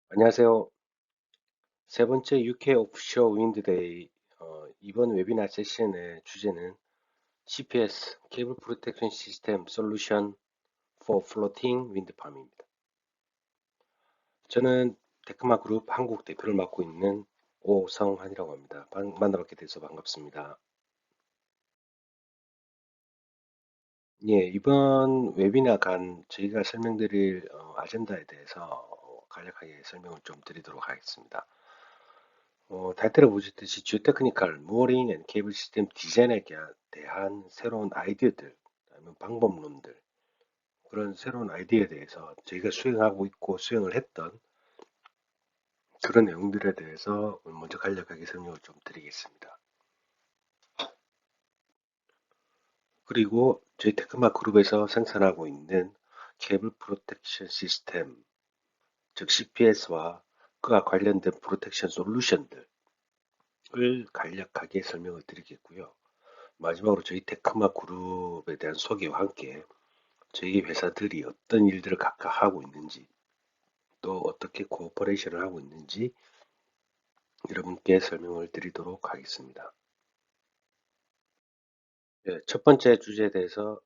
안녕하세요. 세 번째 UK 오프쇼어 윈드데이 이번 웨비나 세션의 주제는 CPS, 케이블 프로텍션 시스템 솔루션 for floating wind farm입니다. 저는 테크마 그룹 한국 대표를 맡고 있는 오성환이라고 합니다. 만나뵙게 돼서 반갑습니다. 예, 이번 웨비나 저희가 설명드릴 아젠다에 대해서 간략하게 설명을 좀 드리도록 하겠습니다. 타이틀을 보셨듯이 지오테크니컬, 무어링 앤 케이블 시스템 디자인에 대한 새로운 아이디어들, 아니면 방법론들, 그런 새로운 아이디어에 대해서 저희가 수행하고 있고 수행을 했던 그런 내용들에 대해서 먼저 간략하게 설명을 좀 드리겠습니다. 그리고 저희 테크마 그룹에서 생산하고 있는 케이블 프로텍션 시스템, 즉 CPS와 그와 관련된 프로텍션 솔루션들을 간략하게 설명을 드리겠고요. 마지막으로 저희 테크마 그룹에 대한 소개와 함께 저희 회사들이 어떤 일들을 각각 하고 있는지, 또 어떻게 코오퍼레이션을 하고 있는지 여러분께 설명을 드리도록 하겠습니다. 네, 첫 번째 주제에 대해서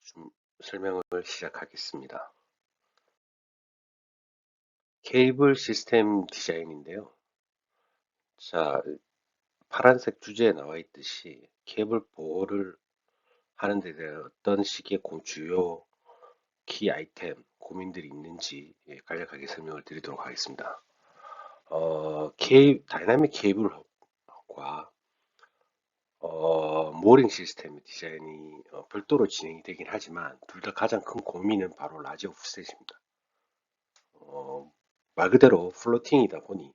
좀 설명을 시작하겠습니다. 케이블 시스템 디자인인데요. 자, 파란색 주제에 나와 있듯이 케이블 보호를 하는 데 대한 어떤 식의 주요 키 아이템, 고민들이 있는지 간략하게 설명을 드리도록 하겠습니다. 다이나믹 케이블과 모링 시스템 디자인이 별도로 진행이 되긴 하지만 둘 다 가장 큰 고민은 바로 라지 오프셋입니다. 어, 말 그대로 플로팅이다 보니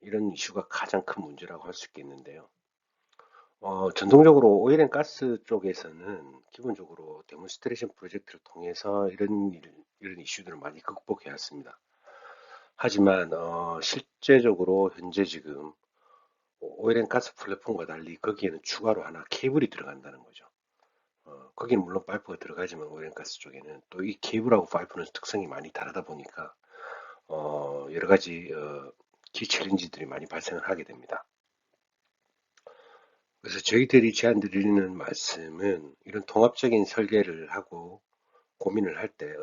이런 이슈가 가장 큰 문제라고 할 수 있겠는데요. 전통적으로 오일 앤 가스 쪽에서는 기본적으로 데몬스트레이션 프로젝트를 통해서 이런 이슈들을 많이 극복해 왔습니다. 하지만 실제적으로 현재 지금 오일 앤 가스 플랫폼과 달리 거기에는 추가로 하나 케이블이 들어간다는 거죠. 거기는 물론 파이프가 들어가지만 오일 앤 가스 쪽에는 또 이 케이블하고 파이프는 특성이 많이 다르다 보니까 여러 가지 키 챌린지들이 많이 발생을 하게 됩니다. 그래서 저희들이 제안 드리는 말씀은 이런 통합적인 설계를 하고 고민을 할 때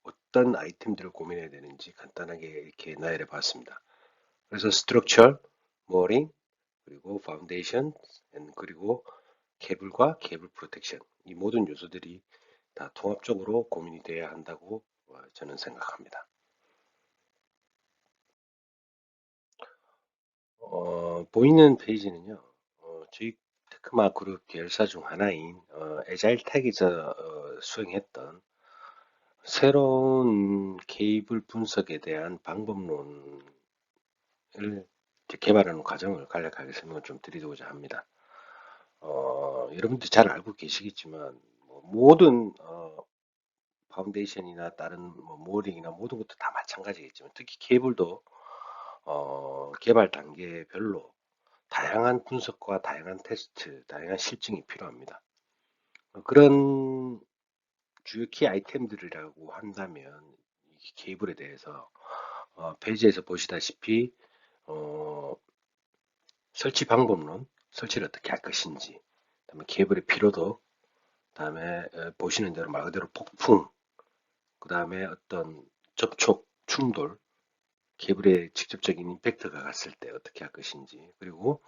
어떤 아이템들을 고민해야 되는지 간단하게 이렇게 나열해 봤습니다. 그래서 스트럭처, 모어링, 그리고 파운데이션, 그리고 케이블과 케이블 프로텍션 이 모든 요소들이 다 통합적으로 고민이 돼야 한다고 저는 생각합니다. 보이는 페이지는요. 저희 테크마 그룹 계열사 중 하나인 에자일 텍에서 수행했던 새로운 케이블 분석에 대한 방법론을 개발하는 과정을 간략하게 설명을 좀 드리고자 합니다. 여러분들 잘 알고 계시겠지만 뭐 모든 파운데이션이나 다른 뭐 모어링이나 모든 것도 다 마찬가지겠지만 특히 케이블도 개발 단계별로 다양한 분석과 다양한 테스트, 다양한 실증이 필요합니다. 그런 주요 키 아이템들이라고 한다면 이 케이블에 대해서 페이지에서 보시다시피 어, 설치 방법론, 설치를 어떻게 할 것인지, 그다음에 케이블의 피로도, 그다음에 보시는 대로 말 그대로 폭풍, 그다음에 어떤 접촉, 충돌, 케이블에 직접적인 임팩트가 갔을 때 어떻게 할 것인지, 그리고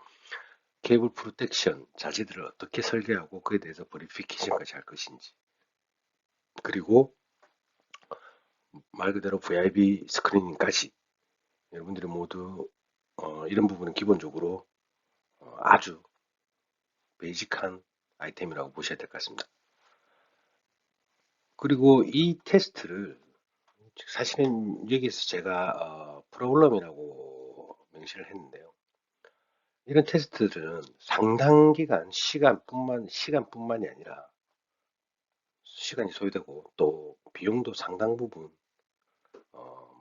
케이블 프로텍션 자재들을 어떻게 설계하고 그에 대해서 버리피케이션까지 할 것인지, 그리고 말 그대로 VIB 스크리닝까지 여러분들이 모두 이런 부분은 기본적으로 아주 베이직한 아이템이라고 보셔야 될 것 같습니다. 그리고 이 테스트를 사실은 여기서 제가 프로블럼이라고 명시를 했는데요. 이런 테스트들은 상당 기간 시간뿐만이 아니라 시간이 소요되고 또 비용도 상당 부분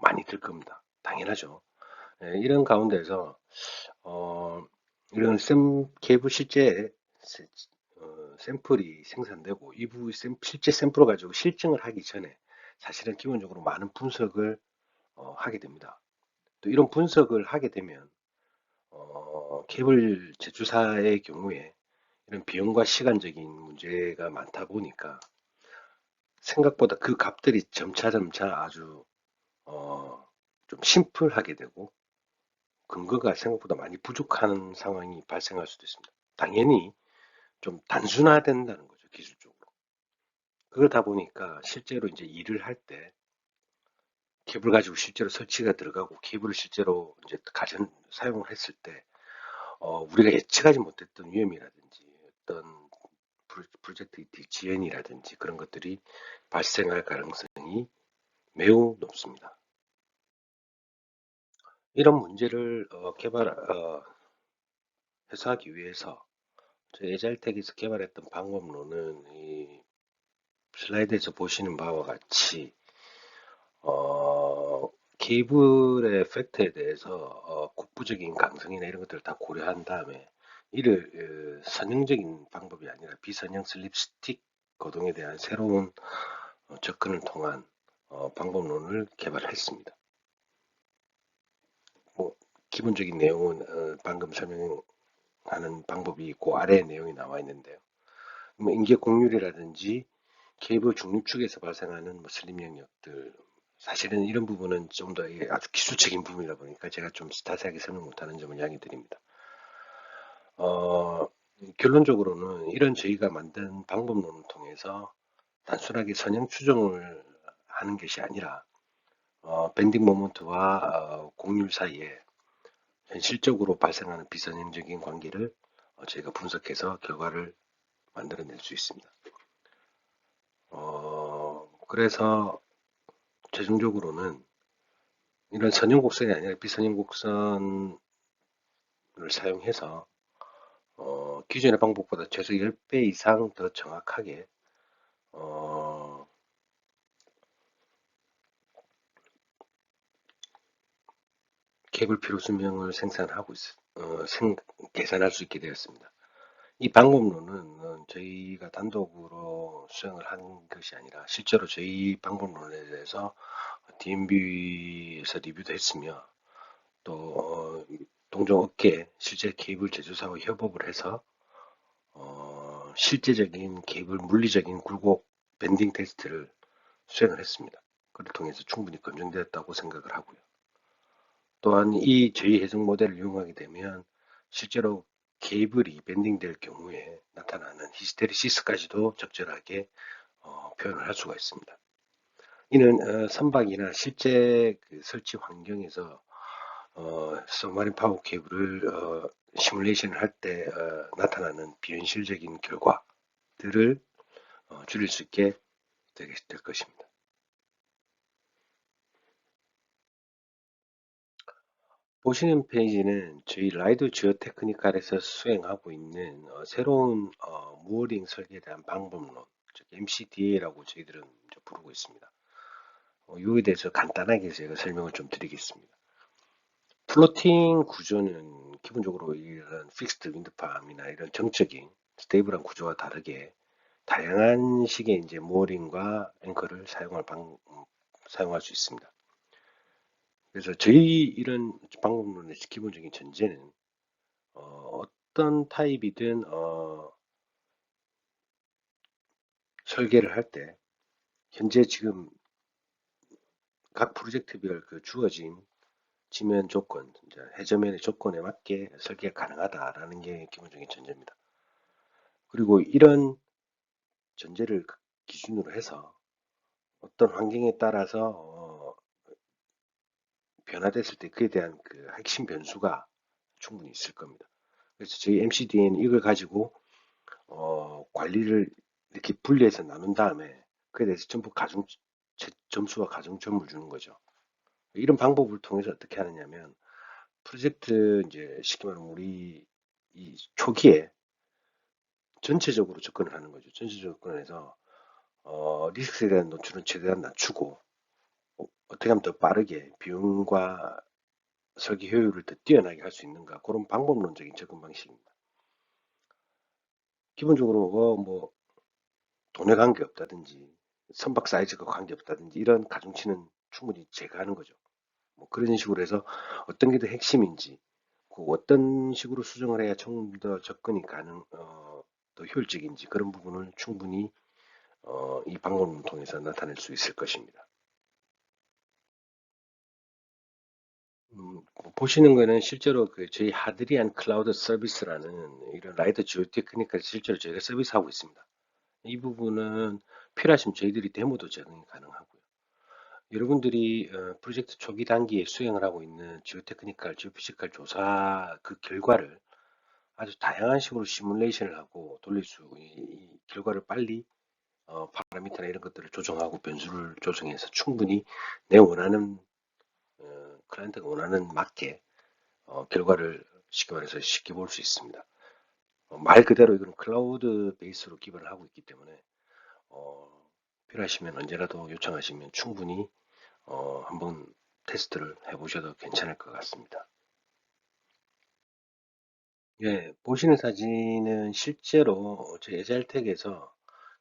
많이 들 겁니다. 당연하죠. 이런 가운데서 어, 이런 케이블 샘플이 생산되고 실제 샘플을 가지고 실증을 하기 전에 사실은 기본적으로 많은 분석을 하게 됩니다. 또 이런 분석을 하게 되면 케이블 제조사의 경우에 이런 비용과 시간적인 문제가 많다 보니까 생각보다 그 값들이 점차점차 아주 어, 좀 심플하게 되고 근거가 생각보다 많이 부족한 상황이 발생할 수도 있습니다. 당연히 좀 단순화된다는 거죠, 기술적으로. 그러다 보니까 실제로 이제 일을 할 때 케이블 가지고 실제로 설치가 들어가고 케이블을 실제로 이제 가전 사용을 했을 때 우리가 예측하지 못했던 위험이라든지 어떤 프로젝트 지연이라든지 그런 것들이 발생할 가능성이 매우 높습니다. 이런 문제를 해소하기 위해서 저희 에자일텍에서 개발했던 방법론은 이 슬라이드에서 보시는 바와 같이 어, 케이블의 팩트에 대해서 국부적인 강성이나 이런 것들을 다 고려한 다음에 이를 선형적인 방법이 아니라 비선형 슬립스틱 거동에 대한 새로운 접근을 통한 방법론을 개발했습니다. 뭐, 기본적인 내용은 방금 설명하는 방법이 있고 아래의 내용이 나와 있는데요. 뭐 인계 공률이라든지 케이블 중립축에서 발생하는 뭐 슬림 영역들 사실은 이런 부분은 좀 더 아주 기술적인 부분이다 보니까 제가 좀 자세하게 설명 못하는 점을 양해드립니다. 어, 결론적으로는 이런 저희가 만든 방법론을 통해서 단순하게 선형 추정을 하는 것이 아니라 밴딩 모먼트와 공률 사이에 현실적으로 발생하는 비선형적인 관계를 저희가 분석해서 결과를 만들어낼 수 있습니다. 그래서 최종적으로는 이런 선형 곡선이 아니라 비선형 곡선을 사용해서 기존의 방법보다 최소 10배 이상 더 정확하게 어, 케이블 피로 수명을 생산하고 계산할 수 있게 되었습니다. 이 방법론은 저희가 단독으로 수행을 한 것이 아니라 실제로 저희 방법론에 대해서 DNB에서 리뷰도 했으며 또 동종업계 실제 케이블 제조사와 협업을 해서 실제적인 케이블 물리적인 굴곡 밴딩 테스트를 수행을 했습니다. 그를 통해서 충분히 검증되었다고 생각을 하고요. 또한 이 저희 해석 모델을 이용하게 되면 실제로 케이블이 밴딩될 경우에 나타나는 히스테리시스까지도 적절하게 표현을 할 수가 있습니다. 이는 선박이나 실제 그 설치 환경에서 서마린 파워 케이블을 시뮬레이션을 할 때 나타나는 비현실적인 결과들을 줄일 수 있게 될 것입니다. 보시는 페이지는 저희 라이드 지오 테크니컬에서 수행하고 있는 새로운 무어링 설계에 대한 방법론, 즉 MCDA라고 저희들은 부르고 있습니다. 이에 대해서 간단하게 제가 설명을 좀 드리겠습니다. 플로팅 구조는 기본적으로 이런 픽스드 윈드팜이나 이런 정적인 스테이블한 구조와 다르게 다양한 식의 이제 모어링과 앵커를 사용할 수 있습니다. 그래서 저희 이런 방법론의 기본적인 전제는 어떤 타입이든 설계를 할 때 현재 지금 각 프로젝트별 그 주어진 지면 조건, 해저면의 조건에 맞게 설계가 가능하다라는 게 기본적인 전제입니다. 그리고 이런 전제를 기준으로 해서 어떤 환경에 따라서 변화됐을 때 그에 대한 그 핵심 변수가 충분히 있을 겁니다. 그래서 저희 MCD에는 이걸 가지고 관리를 이렇게 분리해서 나눈 다음에 그에 대해서 전부 점수와 가중점을 주는 거죠. 이런 방법을 통해서 어떻게 하느냐면 프로젝트 이제 쉽게 말하면 우리 이 초기에 전체적으로 접근을 하는 거죠. 전체적으로 접근해서 리스크에 대한 노출은 최대한 낮추고 어떻게 하면 더 빠르게 비용과 설계 효율을 더 뛰어나게 할 수 있는가 그런 방법론적인 접근 방식입니다. 기본적으로 뭐 돈에 관계없다든지 선박 사이즈가 관계없다든지 이런 가중치는 충분히 제거하는 거죠. 뭐 그런 식으로 해서 어떤 게 더 핵심인지, 그 어떤 식으로 수정을 해야 좀 더 접근이 더 효율적인지 그런 부분을 충분히 이 방법을 통해서 나타낼 수 있을 것입니다. 보시는 거는 실제로 그 저희 하드리안 클라우드 서비스라는 이런 라이트 지오 테크니컬 실제로 저희가 서비스하고 있습니다. 이 부분은 필요하시면 저희들이 데모도 제공이 가능하고요. 여러분들이 프로젝트 초기 단기에 수행을 하고 있는 지오 테크니컬, 지오 피지컬 조사 그 결과를 아주 다양한 식으로 시뮬레이션을 하고 돌릴 이 결과를 빨리 파라미터나 이런 것들을 조정하고 변수를 조정해서 충분히 내 원하는 클라이언트가 원하는 맞게 결과를 쉽게 말해서 쉽게 볼 수 있습니다. 말 그대로 이건 클라우드 베이스로 기반을 하고 있기 때문에 어, 필요하시면 언제라도 요청하시면 충분히 한번 테스트를 해보셔도 괜찮을 것 같습니다. 예, 보시는 사진은 실제로 저희 에자일텍에서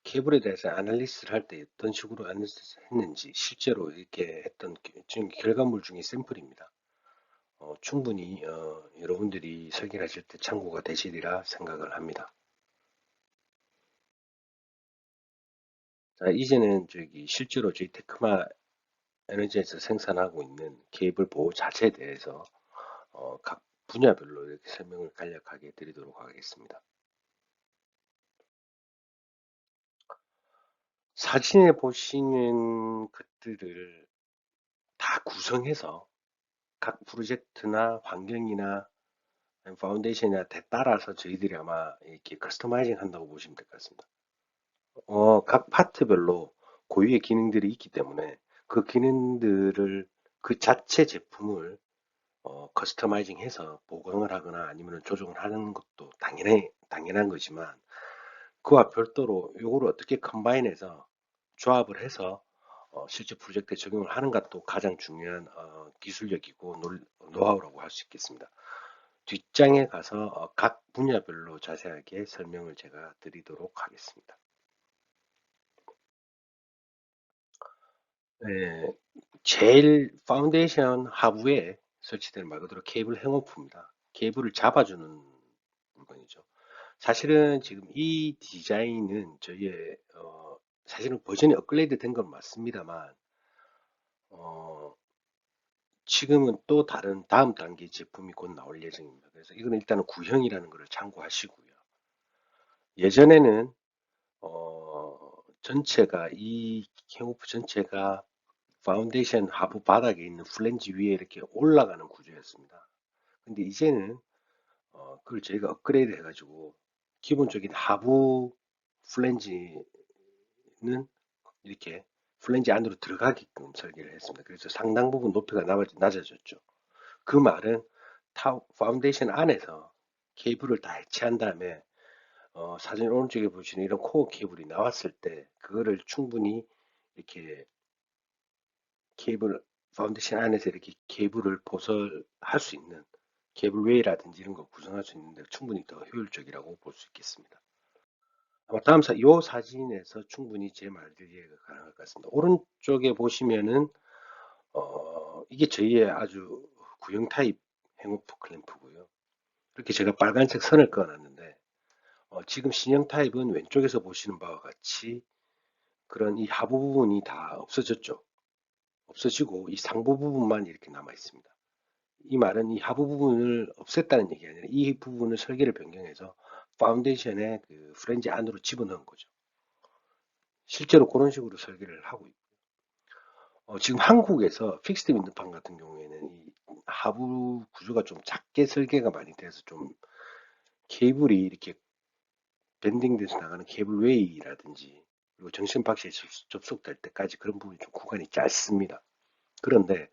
케이블에 대해서 아날리시스를 할 때 어떤 식으로 아날리시스 했는지 실제로 이렇게 했던 지금 결과물 중에 샘플입니다. 충분히 여러분들이 설계하실 때 참고가 되시리라 생각을 합니다. 자, 이제는 저기 실제로 저희 테크마 에너지에서 생산하고 있는 케이블 보호 자체에 대해서 각 분야별로 이렇게 설명을 간략하게 드리도록 하겠습니다. 사진에 보시는 것들을 다 구성해서 각 프로젝트나 환경이나 파운데이션에 따라서 저희들이 아마 이렇게 커스터마이징 한다고 보시면 될 것 같습니다. 각 파트별로 고유의 기능들이 있기 때문에 그 기능들을 그 자체 제품을 커스터마이징 해서 보강을 하거나 아니면 조정을 하는 것도 당연한 거지만 그와 별도로 이거를 어떻게 컴바인해서 조합을 해서 실제 프로젝트에 적용을 하는 것도 가장 중요한 기술력이고 노하우라고 할 수 있겠습니다. 뒷장에 가서 각 분야별로 자세하게 설명을 제가 드리도록 하겠습니다. 네, 제일 파운데이션 하부에 설치된 말 그대로 케이블 행오프입니다. 케이블을 잡아주는 물건이죠. 사실은 지금 이 디자인은 사실은 버전이 업그레이드 된 건 맞습니다만, 어, 지금은 또 다른 다음 단계 제품이 곧 나올 예정입니다. 그래서 이건 일단은 구형이라는 것을 참고하시고요. 예전에는, 이 행오프 전체가 파운데이션 하부 바닥에 있는 플랜지 위에 이렇게 올라가는 구조였습니다. 근데 이제는 그걸 저희가 업그레이드 해가지고 기본적인 하부 플랜지는 이렇게 플랜지 안으로 들어가게끔 설계를 했습니다. 그래서 상당 부분 높이가 낮아졌죠. 그 말은 파운데이션 안에서 케이블을 다 해체한 다음에 사진 오른쪽에 보시는 이런 코어 케이블이 나왔을 때 그거를 충분히 이렇게 케이블 파운데이션 안에서 이렇게 케이블을 보설할 수 있는 케이블 웨이라든지 이런 거 구성할 수 있는데 충분히 더 효율적이라고 볼 수 있겠습니다. 아마 이 사진에서 충분히 제 말들 이해가 가능할 것 같습니다. 오른쪽에 보시면은 이게 저희의 아주 구형 타입 행오프 클램프고요. 이렇게 제가 빨간색 선을 그어놨는데 지금 신형 타입은 왼쪽에서 보시는 바와 같이 그런 이 하부 부분이 다 없어졌죠. 없어지고 이 상부 부분만 이렇게 남아 있습니다. 이 말은 이 하부 부분을 없앴다는 얘기 아니라 이 부분을 설계를 변경해서 파운데이션에 그 프렌지 안으로 집어넣은 거죠. 실제로 그런 식으로 설계를 하고 있고 지금 한국에서 픽스드 윈드판 같은 경우에는 이 하부 구조가 좀 작게 설계가 많이 돼서 좀 케이블이 이렇게 밴딩돼서 나가는 케이블 웨이라든지 그리고 정신 박시에 접속될 때까지 그런 부분이 좀 구간이 짧습니다. 그런데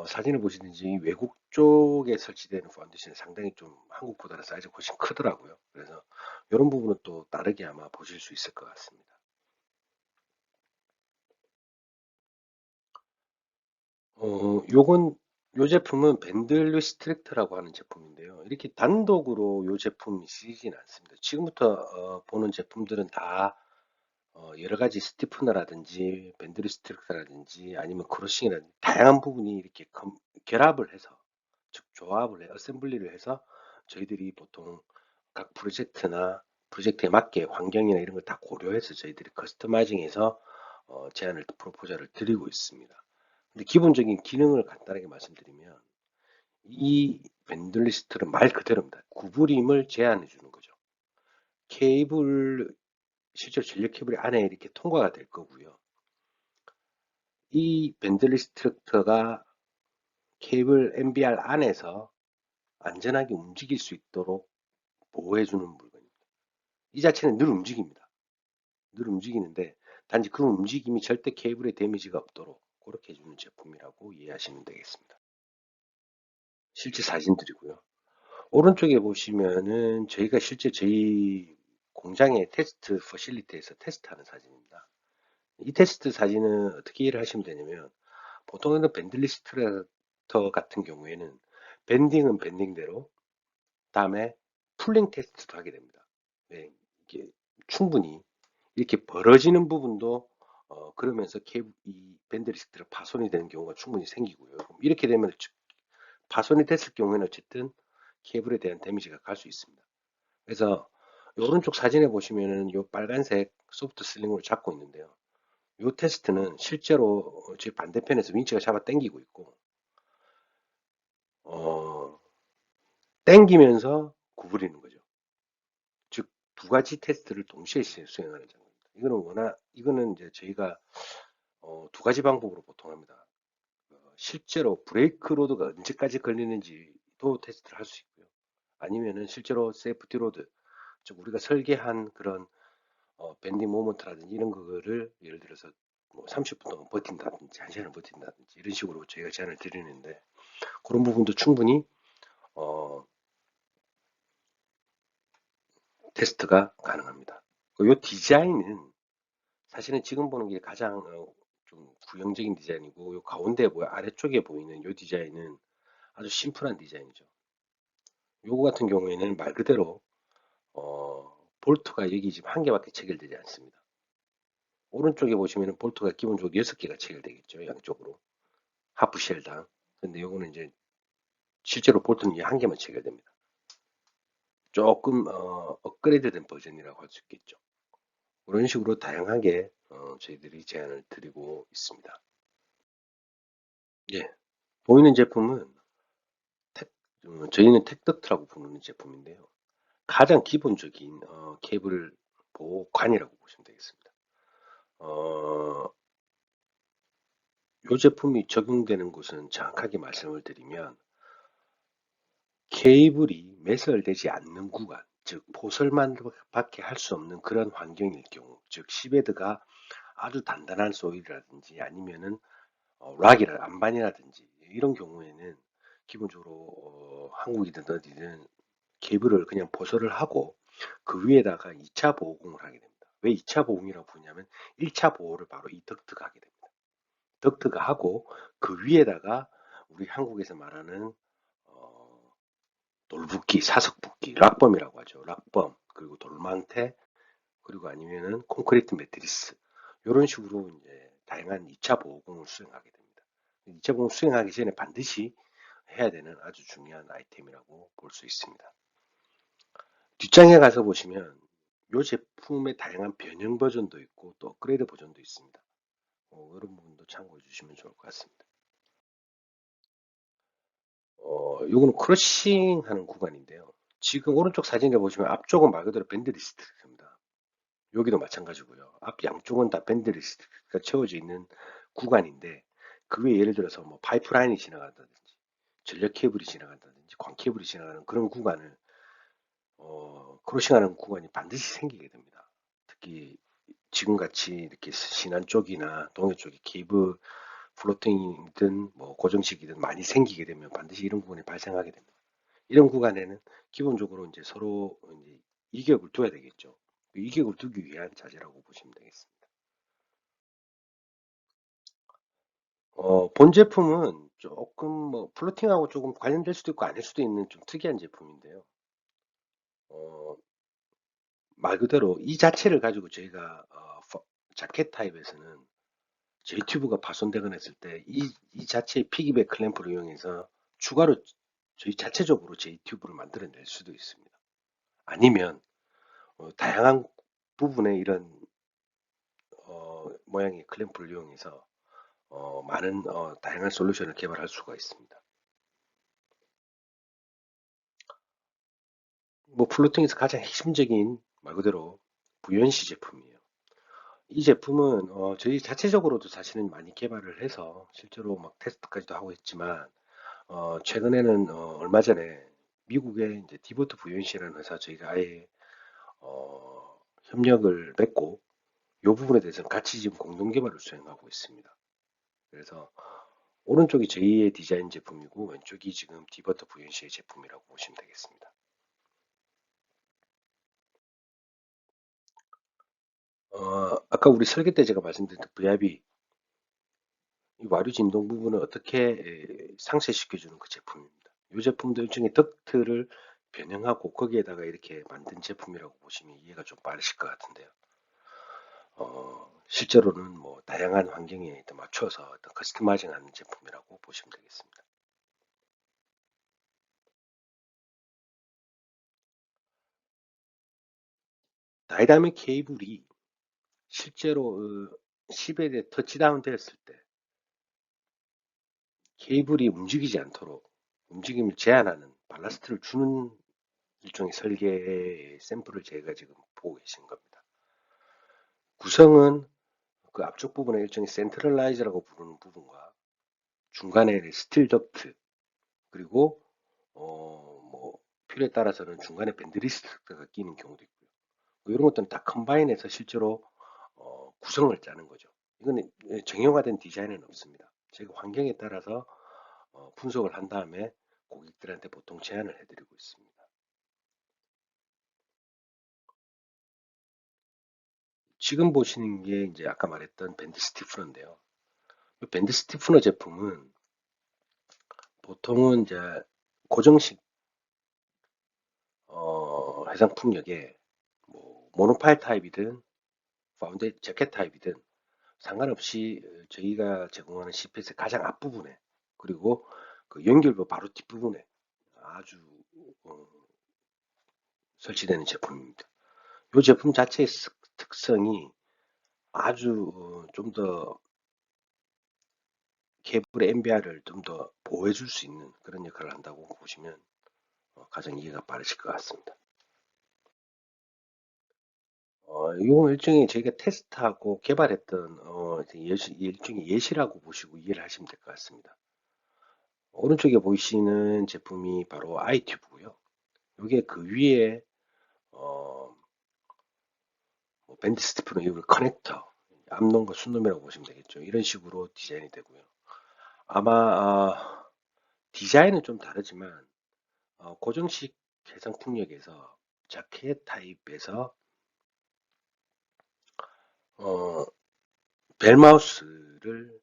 사진을 보시든지 외국 쪽에 설치되는 파운데이션이 상당히 좀 한국보다는 사이즈가 훨씬 크더라고요. 그래서 이런 부분은 또 다르게 아마 보실 수 있을 것 같습니다. 요 제품은 밴들 리스트릭트라고 하는 제품인데요. 이렇게 단독으로 요 제품이 쓰이진 않습니다. 지금부터 보는 제품들은 다 여러 가지 스티프너라든지 밴드 리스트라든지 아니면 크러싱이라든지 다양한 부분이 이렇게 결합을 해서, 즉 조합을 해 어셈블리를 해서 저희들이 보통 각 프로젝트에 맞게 환경이나 이런 걸 다 고려해서 저희들이 커스터마이징해서 제안을 프로포저를 드리고 있습니다. 근데 기본적인 기능을 간단하게 말씀드리면 이 밴드 리스트는 말 그대로입니다. 구부림을 제한해 주는 거죠. 케이블, 실제로 전력 케이블이 안에 이렇게 통과가 될 거고요. 이 밴드 리스트럭터가 케이블 MBR 안에서 안전하게 움직일 수 있도록 보호해주는 물건입니다. 이 자체는 늘 움직입니다. 늘 움직이는데 단지 그 움직임이 절대 케이블에 데미지가 없도록 그렇게 해주는 제품이라고 이해하시면 되겠습니다. 실제 사진들이고요. 오른쪽에 보시면은 저희가 실제 저희 공장의 테스트 퍼실리티에서 테스트하는 사진입니다. 이 테스트 사진은 어떻게 이해를 하시면 되냐면 보통은 밴들리스트레터 같은 경우에는 밴딩은 밴딩대로 다음에 풀링 테스트도 하게 됩니다. 네, 이게 충분히 이렇게 벌어지는 부분도 그러면서 이 밴드리스트가 파손이 되는 경우가 충분히 생기고요. 이렇게 되면 파손이 됐을 경우에는 어쨌든 케이블에 대한 데미지가 갈 수 있습니다. 그래서 오른쪽 사진에 보시면은 이 빨간색 소프트 슬링으로 잡고 있는데요. 이 테스트는 실제로 제 반대편에서 윈치가 잡아 당기고 있고, 어, 당기면서 구부리는 거죠. 즉, 두 가지 테스트를 동시에 수행하는 장면입니다. 이거는 이제 저희가 두 가지 방법으로 보통 합니다. 실제로 브레이크 로드가 언제까지 걸리는지도 테스트를 할 수 있고요. 아니면은 실제로 세이프티 로드, 즉 우리가 설계한 그런 밴딩 모먼트라든지 이런 거를 예를 들어서 뭐 30분 동안 버틴다든지 1시간을 버틴다든지 이런 식으로 저희가 제안을 드리는데 그런 부분도 충분히 어, 테스트가 가능합니다. 이 디자인은 사실은 지금 보는 게 가장 좀 구형적인 디자인이고 요 가운데 아래쪽에 보이는 이 디자인은 아주 심플한 디자인이죠. 요거 같은 경우에는 말 그대로 볼트가 여기 지금 한 개밖에 체결되지 않습니다. 오른쪽에 보시면 볼트가 기본적으로 6개가 체결되겠죠. 양쪽으로. 하프쉘당. 근데 요거는 이제 실제로 볼트는 한 개만 체결됩니다. 조금 업그레이드된 버전이라고 할 수 있겠죠. 그런 식으로 다양하게 저희들이 제안을 드리고 있습니다. 예, 보이는 제품은 저희는 텍덕트라고 부르는 제품인데요. 가장 기본적인 케이블 보호관이라고 보시면 되겠습니다. 어, 이 제품이 적용되는 곳은 정확하게 말씀을 드리면 케이블이 매설되지 않는 구간, 즉 포설만 밖에 할 수 없는 그런 환경일 경우, 즉 시베드가 아주 단단한 소일이라든지 아니면은 락이라 안반이라든지 이런 경우에는 기본적으로 한국이든 어디든 케이블을 그냥 포설을 하고 그 위에다가 2차 보호공을 하게 됩니다. 왜 2차 보호이라고 부르냐면 1차 보호를 바로 이 덕트가 하게 됩니다. 덕트가 하고 그 위에다가 우리 한국에서 말하는 돌붓기, 사석붓기, 락범이라고 하죠. 락범, 그리고 돌망태, 그리고 아니면은 콘크리트 매트리스 이런 식으로 이제 다양한 2차 보호공을 수행하게 됩니다. 2차 보호 수행하기 전에 반드시 해야 되는 아주 중요한 아이템이라고 볼 수 있습니다. 뒷장에 가서 보시면 이 제품의 다양한 변형 버전도 있고 또 업그레이드 버전도 있습니다. 이런 부분도 참고해 주시면 좋을 것 같습니다. 요거는 크러싱 하는 구간인데요. 지금 오른쪽 사진에 보시면 앞쪽은 말 그대로 밴드 리스트입니다. 여기도 마찬가지고요. 앞 양쪽은 다 밴드 리스트가 채워져 있는 구간인데 그 외에 예를 들어서 뭐 파이프라인이 지나간다든지 전력 케이블이 지나간다든지 광 케이블이 지나가는 그런 구간을 크로싱하는 구간이 반드시 생기게 됩니다. 특히 지금같이 이렇게 신안 쪽이나 동해 쪽에 케이블 플로팅이든 뭐 고정식이든 많이 생기게 되면 반드시 이런 부분이 발생하게 됩니다. 이런 구간에는 기본적으로 이제 서로 이제 이격을 둬야 되겠죠. 이격을 두기 위한 자재라고 보시면 되겠습니다. 본 제품은 조금 뭐 플로팅하고 조금 관련될 수도 있고 아닐 수도 있는 좀 특이한 제품인데요. 어, 말 그대로 이 자체를 가지고 저희가 자켓 타입에서는 J튜브가 파손되거나 했을 때 이 자체의 피기백 클램프를 이용해서 추가로 저희 자체적으로 J튜브를 만들어낼 수도 있습니다. 아니면 다양한 부분의 이런 모양의 클램프를 이용해서 많은 다양한 솔루션을 개발할 수가 있습니다. 뭐 플로팅에서 가장 핵심적인 말 그대로 부연시 제품이에요. 이 제품은 저희 자체적으로도 사실은 많이 개발을 해서 실제로 막 테스트까지도 하고 있지만 최근에는 얼마 전에 미국의 이제 디보트 부연시라는 회사 저희가 아예 협력을 맺고 이 부분에 대해서는 같이 지금 공동 개발을 수행하고 있습니다. 그래서 오른쪽이 저희의 디자인 제품이고 왼쪽이 지금 디버터 부연시의 제품이라고 보시면 되겠습니다. 아까 우리 설계 때 제가 말씀드린 VIB 이 와류 진동 부분을 어떻게 상쇄시켜주는 그 제품입니다. 이 제품도 일종의 덕트를 변형하고 거기에다가 이렇게 만든 제품이라고 보시면 이해가 좀 빠르실 것 같은데요. 실제로는 뭐 다양한 환경에 맞춰서 어떤 커스터마이징하는 제품이라고 보시면 되겠습니다. 다이나믹 케이블이 실제로 10에 대해 터치다운 되었을 때 케이블이 움직이지 않도록 움직임을 제한하는 발라스트를 주는 일종의 설계의 샘플을 저희가 지금 보고 계신 겁니다. 구성은 그 앞쪽 부분에 일종의 센트럴라이즈라고 부르는 부분과 중간에 스틸 덕트 그리고 뭐 필요에 따라서는 중간에 밴드리스트가 끼는 경우도 있고요. 뭐 이런 것들은 다 컴바인해서 실제로 구성을 짜는 거죠. 이건 정형화된 디자인은 없습니다. 제가 환경에 따라서 분석을 한 다음에 고객들한테 보통 제안을 해드리고 있습니다. 지금 보시는 게 이제 아까 말했던 밴드 스티프너인데요. 이 밴드 스티프너 제품은 보통은 이제 고정식 해상 풍력에 뭐 모노파일 타입이든 파운드 재킷 타입이든 상관없이 저희가 제공하는 CPS의 가장 앞부분에 그리고 그 연결부 바로 뒷부분에 아주 어, 설치되는 제품입니다. 이 제품 자체의 특성이 아주 좀 더 케이블의 MBR을 좀 더 보호해 줄 수 있는 그런 역할을 한다고 보시면 가장 이해가 빠르실 것 같습니다. 이건 일종의 저희가 테스트하고 개발했던 일종의 예시라고 보시고 이해를 하시면 될 것 같습니다. 오른쪽에 보이시는 제품이 바로 아이튜브고요. 이게 그 위에 어, 뭐 밴드 스티프너 이걸 커넥터, 암놈과 순놈이라고 보시면 되겠죠. 이런 식으로 디자인이 되고요. 아마 디자인은 좀 다르지만 고정식 해상 풍력에서 자켓 타입에서 어, 벨마우스를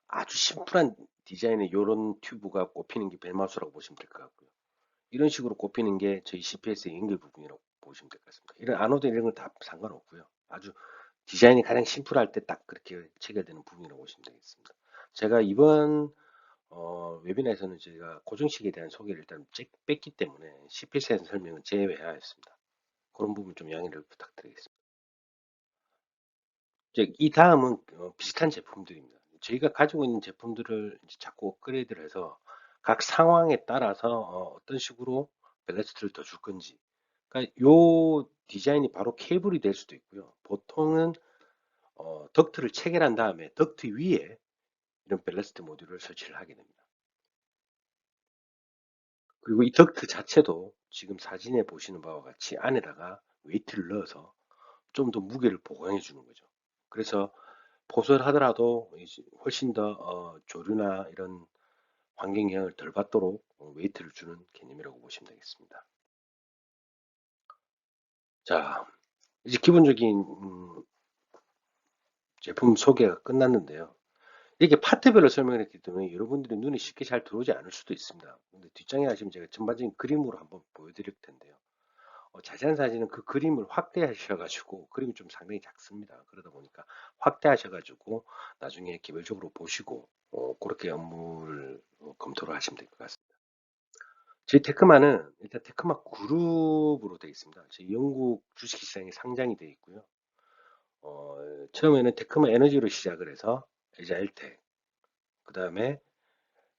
아주 심플한 디자인의 이런 튜브가 꼽히는 게 벨마우스라고 보시면 될 것 같고요. 이런 식으로 꼽히는 게 저희 CPS의 연결 부분이라고 보시면 될 것 같습니다. 이런 아노드 이런 건 다 상관없고요. 아주 디자인이 가장 심플할 때 딱 그렇게 체결되는 부분이라고 보시면 되겠습니다. 제가 이번 웨비나에서는 저희가 고정식에 대한 소개를 일단 뺐기 때문에 CPS에 대한 설명은 제외하였습니다. 그런 부분 좀 양해를 부탁드리겠습니다. 이제 이 다음은 비슷한 제품들입니다. 저희가 가지고 있는 제품들을 이제 자꾸 업그레이드를 해서 각 상황에 따라서 떤 식으로 밸런스를 더 줄 건지. 그러니까 요 디자인이 바로 케이블이 될 수도 있고요. 보통은 덕트를 체결한 다음에 덕트 위에 이런 밸러스트 모듈을 설치를 하게 됩니다. 그리고 이 덕트 자체도 지금 사진에 보시는 바와 같이 안에다가 웨이트를 넣어서 좀 더 무게를 보강해 주는 거죠. 그래서 포설 하더라도 훨씬 더 조류나 이런 환경 영향을 덜 받도록 웨이트를 주는 개념이라고 보시면 되겠습니다. 자, 이제 기본적인 제품 소개가 끝났는데요. 이렇게 파트별로 설명을 했기 때문에 여러분들이 눈에 쉽게 잘 들어오지 않을 수도 있습니다. 근데 뒷장에 하시면 제가 전반적인 그림으로 한번 보여드릴 텐데요. 자세한 사진은 그 그림을 확대하셔가지고, 그림이 좀 상당히 작습니다. 그러다 보니까 확대하셔가지고 나중에 개별적으로 보시고 그렇게 업무를 검토를 하시면 될 것 같습니다. 저희 테크마는 일단 테크마 그룹으로 되어 있습니다. 저희 영국 주식시장에 상장이 되어 있고요. 처음에는 테크마 에너지로 시작을 해서 에자일텍, 그 다음에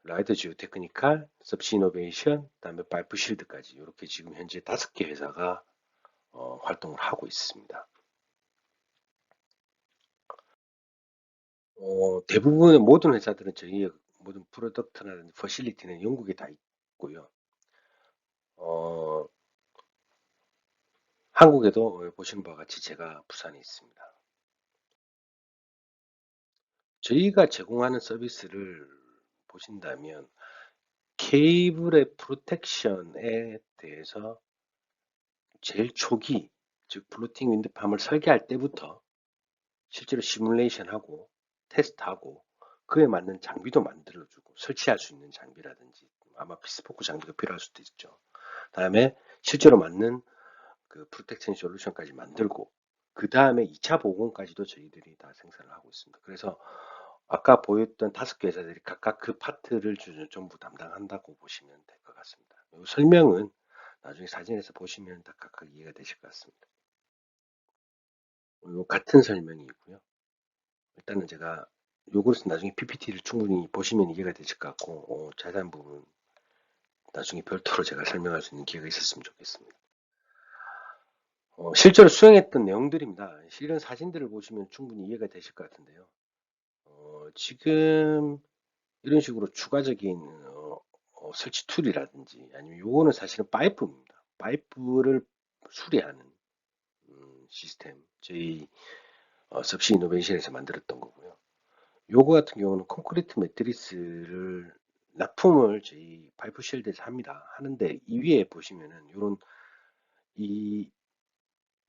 라이더 지오 테크니칼, 섭시 이노베이션, 그다음에 파이프실드까지 이렇게 지금 현재 5개 회사가 활동을 하고 있습니다. 대부분의 모든 회사들은 저희 모든 프로덕트나 퍼실리티는 영국에 다 있고요. 어, 한국에도 보시는 바와 같이 제가 부산에 있습니다. 저희가 제공하는 서비스를 보신다면 케이블의 프로텍션에 대해서 제일 초기, 즉 플로팅 윈드팜을 설계할 때부터 실제로 시뮬레이션하고 테스트하고 그에 맞는 장비도 만들어주고 설치할 수 있는 장비라든지 아마 비스포크 장비가 필요할 수도 있죠. 다음에 실제로 맞는 그 프로텍션 솔루션까지 만들고 그 다음에 2차 보건까지도 저희들이 다 생산을 하고 있습니다. 그래서 아까 보였던 5개 회사들이 각각 그 파트를 전부 담당한다고 보시면 될 것 같습니다. 이 설명은 나중에 사진에서 보시면 다 각각 이해가 되실 것 같습니다. 같은 설명이고요. 일단은 제가 요거를 나중에 PPT를 충분히 보시면 이해가 되실 것 같고 자세한 부분 나중에 별도로 제가 설명할 수 있는 기회가 있었으면 좋겠습니다. 실제로 수행했던 내용들입니다. 이런 사진들을 보시면 충분히 이해가 되실 것 같은데요. 지금 이런 식으로 추가적인 설치 툴이라든지 아니면 요거는 사실은 파이프입니다. 파이프를 수리하는 시스템 저희 섭씨 이노베이션에서 만들었던 거고요. 요거 같은 경우는 콘크리트 매트리스를 납품을 저희 파이프 쉘드에서 합니다. 하는데 이 위에 보시면은 요런 이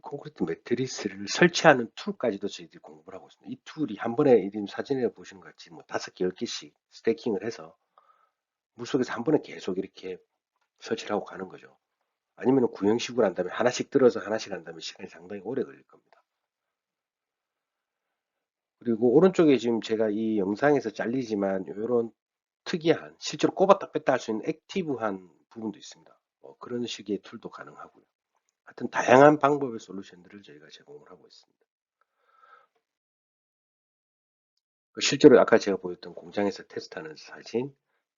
콘크리트 매트리스를 설치하는 툴까지도 저희들이 공부를 하고 있습니다. 이 툴이 한 번에 지금 사진에 보시는 것 같이 뭐 5개, 10개씩 스태킹을 해서 물속에서 한 번에 계속 이렇게 설치를 하고 가는 거죠. 아니면 구형식으로 한다면 하나씩 들어서 하나씩 한다면 시간이 상당히 오래 걸릴 겁니다. 그리고 오른쪽에 지금 제가 이 영상에서 잘리지만 이런 특이한 실제로 꼽았다 뺐다 할 수 있는 액티브한 부분도 있습니다. 그런 식의 툴도 가능하고요. 하여튼 다양한 방법의 솔루션들을 저희가 제공을 하고 있습니다. 실제로 아까 제가 보였던 공장에서 테스트하는 사진,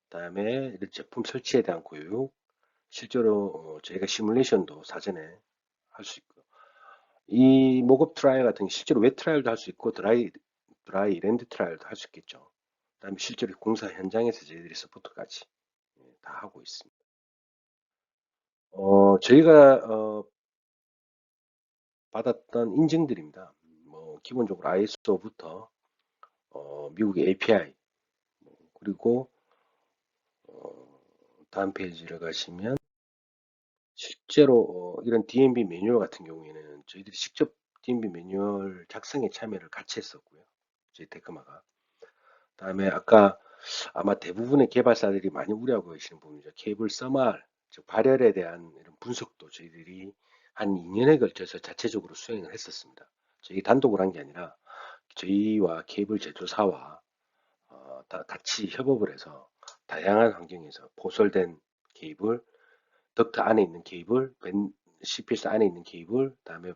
그다음에 이런 제품 설치에 대한 교육, 실제로 저희가 시뮬레이션도 사전에 할 수 있고요. 이 목업 트라이얼 같은 게 실제로 웹 트라이얼도 할 수 있고 드라이 랜드 트라이얼도 할 수 있겠죠. 그다음에 실제로 공사 현장에서 저희들이 서포트까지 다 하고 있습니다. 저희가 받았던 인증들입니다. 뭐 기본적으로 ISO부터 미국의 API 그리고 어, 다음 페이지를 가시면 실제로 이런 DMB 매뉴얼 같은 경우에는 저희들이 직접 DMB 매뉴얼 작성에 참여를 같이 했었고요. 저희 테크마가. 다음에 아까 아마 대부분의 개발사들이 많이 우려하고 계시는 부분이죠. 케이블 써말, 즉 발열에 대한 이런 분석도 저희들이 한 2년에 걸쳐서 자체적으로 수행을 했었습니다. 저희 단독으로 한 게 아니라 저희와 케이블 제조사와 다 같이 협업을 해서 다양한 환경에서 포설된 케이블, 덕트 안에 있는 케이블, CPS 안에 있는 케이블, 그다음에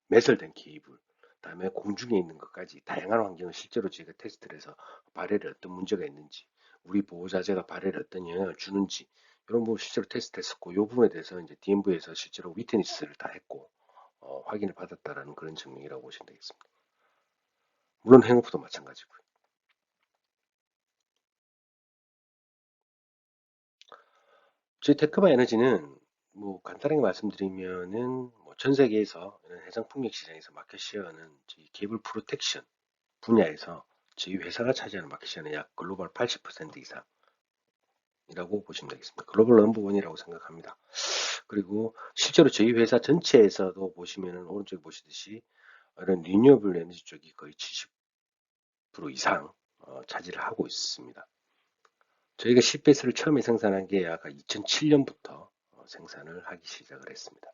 매설된 케이블, 그다음에 공중에 있는 것까지 다양한 환경을 실제로 저희가 테스트를 해서 발열에 어떤 문제가 있는지, 우리 보호자재가 발열에 어떤 영향을 주는지 이런 부분 실제로 테스트했었고, 이 부분에 대해서 이제 DMV에서 실제로 위트니스를 다 했고 확인을 받았다라는 그런 증명이라고 보시면 되겠습니다. 물론 행오프도 마찬가지고요. 저희 테크바 에너지는 뭐 간단하게 말씀드리면은 뭐전 세계에서 이런 해상 풍력 시장에서 마켓 시어는 저희 케이블 프로텍션 분야에서 저희 회사가 차지하는 마켓 시어는 약 글로벌 80% 이상이라고 보시면 되겠습니다. 글로벌 넘버원이라고 생각합니다. 그리고 실제로 저희 회사 전체에서도 보시면은 오른쪽에 보시듯이 이런 리뉴어블 에너지 쪽이 거의 70% 이상 차지를 하고 있습니다. 저희가 CPS를 처음에 생산한 게 약 2007년부터 생산을 하기 시작을 했습니다.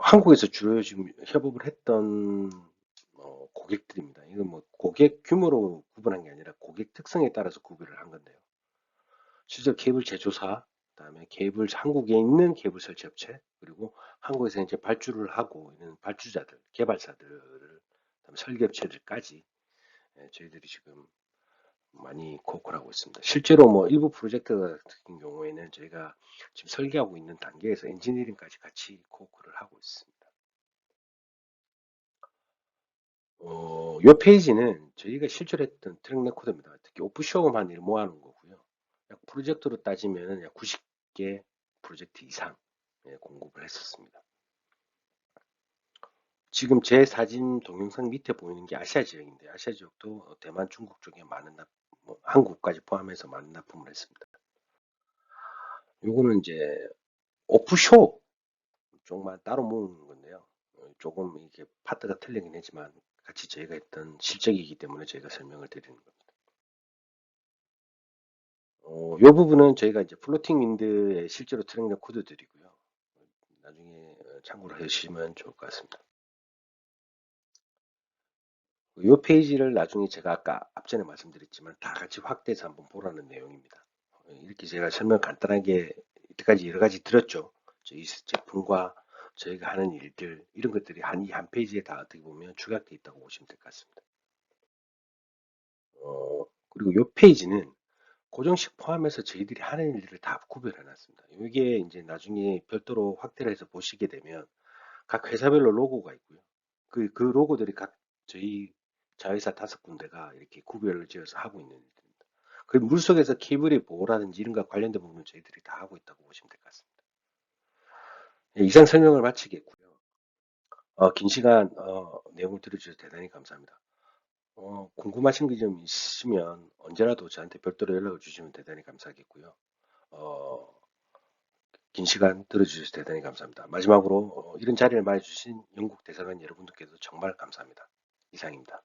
한국에서 주로 지금 협업을 했던 고객들입니다. 이건 뭐 고객 규모로 구분한 게 아니라 고객 특성에 따라서 구별을 한 건데요. 실제 케이블 제조사, 그다음에 케이블 한국에 있는 케이블 설치 업체, 그리고 한국에서 이제 발주를 하고 있는 발주자들, 개발사들을, 그다음에 설계업체들까지 저희들이 지금 많이 코어를 하고 있습니다. 실제로 뭐 일부 프로젝트 같은 경우에는 저희가 지금 설계하고 있는 단계에서 엔지니어링까지 같이 코어를 하고 있습니다. 요 페이지는 저희가 실제로 했던 트랙 레코드입니다. 특히 오프쇼음한 일 모아놓은 거고요. 약 프로젝트로 따지면 약 90개 프로젝트 이상 공급을 했었습니다. 지금 제 사진 동영상 밑에 보이는 게 아시아 지역인데 아시아 지역도 대만, 중국 쪽에 많은 뭐 한국까지 포함해서 많은 납품을 했습니다. 요거는 이제 오프쇼 쪽만 따로 모으는 건데요. 조금 이게 파트가 틀리긴 하지만 같이 저희가 했던 실적이기 때문에 저희가 설명을 드리는 겁니다. 요 부분은 저희가 이제 플로팅 윈드의 실제로 트랙 레코드들이고요. 나중에 참고를 해주시면 좋을 것 같습니다. 요 페이지를 나중에 제가 아까 앞전에 말씀드렸지만 다 같이 확대해서 한번 보라는 내용입니다. 이렇게 제가 설명 간단하게 이때까지 여러 가지 드렸죠. 저희 제품과 저희가 하는 일들 이런 것들이 한 페이지에 다 어떻게 보면 축약되어 있다고 보시면 될 것 같습니다. 그리고 요 페이지는 고정식 포함해서 저희들이 하는 일들을 다 구별해 놨습니다. 이게 이제 나중에 별도로 확대를 해서 보시게 되면 각 회사별로 로고가 있고요. 그 로고들이 각 저희 자회사 5군데가 이렇게 구별을 지어서 하고 있는 일들입니다. 그 물속에서 케이블의 보호라든지 이런 것 관련된 부분은 저희들이 다 하고 있다고 보시면 될 것 같습니다. 예, 이상 설명을 마치겠고요. 긴 시간 내용을 들어주셔서 대단히 감사합니다. 궁금하신 게 좀 있으시면 언제라도 저한테 별도로 연락을 주시면 대단히 감사하겠고요. 어, 긴 시간 들어주셔서 대단히 감사합니다. 마지막으로 이런 자리를 마련해주신 영국 대사관 여러분들께도 정말 감사합니다. 이상입니다.